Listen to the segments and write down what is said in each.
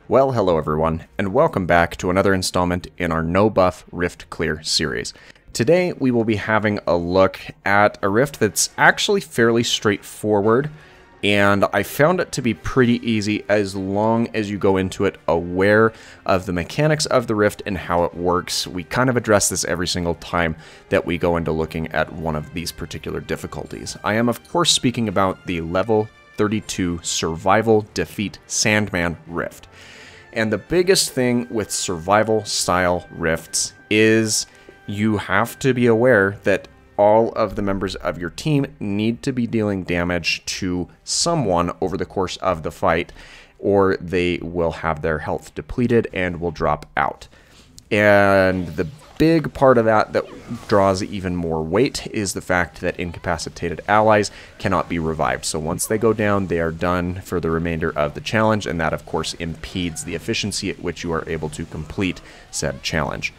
Well, hello everyone, and welcome back to another installment in our No Buff Rift Clear series. Today we will be having a look at a rift that's actually fairly straightforward, and I found it to be pretty easy as long as you go into it aware of the mechanics of the rift and how it works. We kind of address this every single time that we go into looking at one of these particular difficulties. I am of course speaking about the level 32 Survival Defeat Sandman rift. And the biggest thing with survival style rifts is you have to be aware that all of the members of your team need to be dealing damage to someone over the course of the fight, or they will have their health depleted and will drop out. And the big part of that draws even more weight is the fact that incapacitated allies cannot be revived. So once they go down, they are done for the remainder of the challenge, and that of course impedes the efficiency at which you are able to complete said challenge.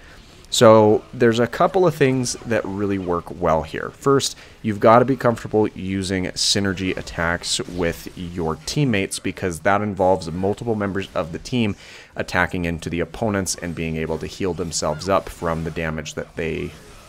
So there's a couple of things that really work well here. First, you've got to be comfortable using synergy attacks with your teammates, because that involves multiple members of the team attacking into the opponents and being able to heal themselves up from the damage that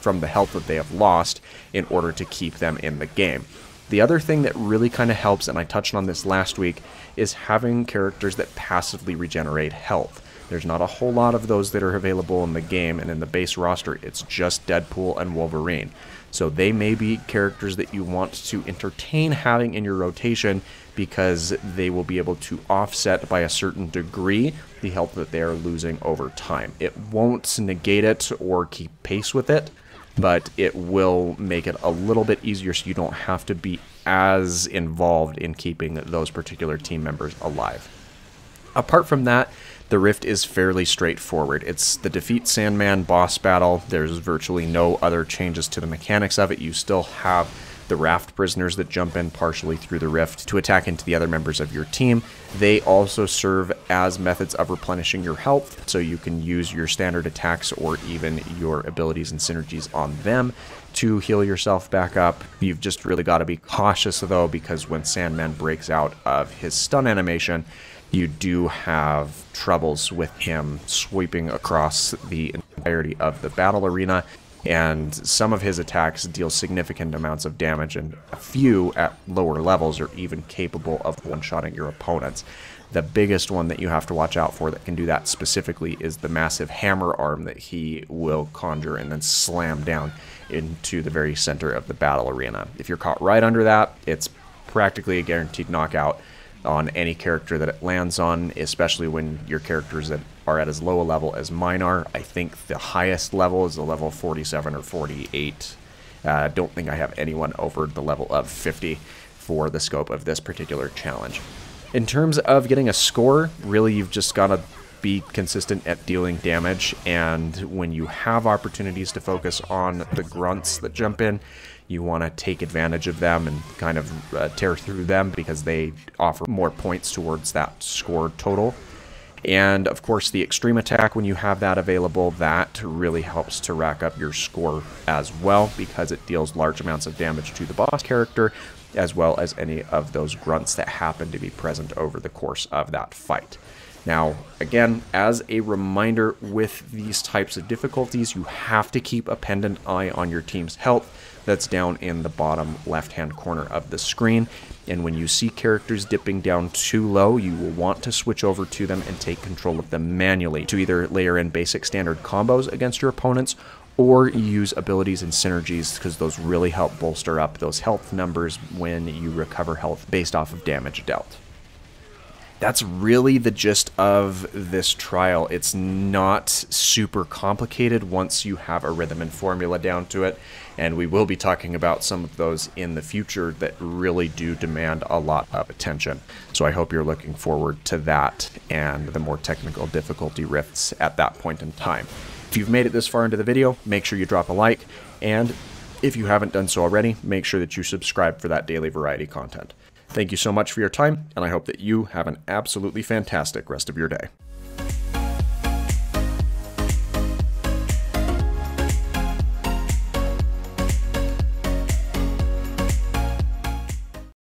from the health that they have lost in order to keep them in the game. The other thing that really kind of helps, and I touched on this last week, is having characters that passively regenerate health. There's not a whole lot of those that are available in the game, and in the base roster, it's just Deadpool and Wolverine. So they may be characters that you want to entertain having in your rotation, because they will be able to offset by a certain degree the health that they are losing over time. It won't negate it or keep pace with it, but it will make it a little bit easier so you don't have to be as involved in keeping those particular team members alive. Apart from that, the rift is fairly straightforward. It's the Defeat Sandman boss battle. There's virtually no other changes to the mechanics of it. You still have the raft prisoners that jump in partially through the rift to attack into the other members of your team. They also serve as methods of replenishing your health, so you can use your standard attacks or even your abilities and synergies on them to heal yourself back up. You've just really got to be cautious though, because when Sandman breaks out of his stun animation, you do have troubles with him sweeping across the entirety of the battle arena, and some of his attacks deal significant amounts of damage, and a few at lower levels are even capable of one-shotting your opponents. The biggest one that you have to watch out for that can do that specifically is the massive hammer arm that he will conjure and then slam down into the very center of the battle arena. If you're caught right under that, it's practically a guaranteed knockout on any character that it lands on, especially when your characters that are at as low a level as mine are. I think the highest level is a level 47 or 48. Don't think I have anyone over the level of 50 for the scope of this particular challenge. In terms of getting a score, really you've just got to be consistent at dealing damage, and when you have opportunities to focus on the grunts that jump in, you want to take advantage of them and kind of tear through them, because they offer more points towards that score total. And of course the extreme attack, when you have that available, that really helps to rack up your score as well, because it deals large amounts of damage to the boss character, as well as any of those grunts that happen to be present over the course of that fight. Now, again, as a reminder, with these types of difficulties, you have to keep a pendant eye on your team's health. That's down in the bottom left-hand corner of the screen. And when you see characters dipping down too low, you will want to switch over to them and take control of them manually to either layer in basic standard combos against your opponents, or use abilities and synergies, because those really help bolster up those health numbers when you recover health based off of damage dealt. That's really the gist of this trial. It's not super complicated once you have a rhythm and formula down to it, and we will be talking about some of those in the future that really do demand a lot of attention. So I hope you're looking forward to that and the more technical difficulty rifts at that point in time. If you've made it this far into the video, make sure you drop a like, and if you haven't done so already, make sure that you subscribe for that daily variety content. Thank you so much for your time, and I hope that you have an absolutely fantastic rest of your day.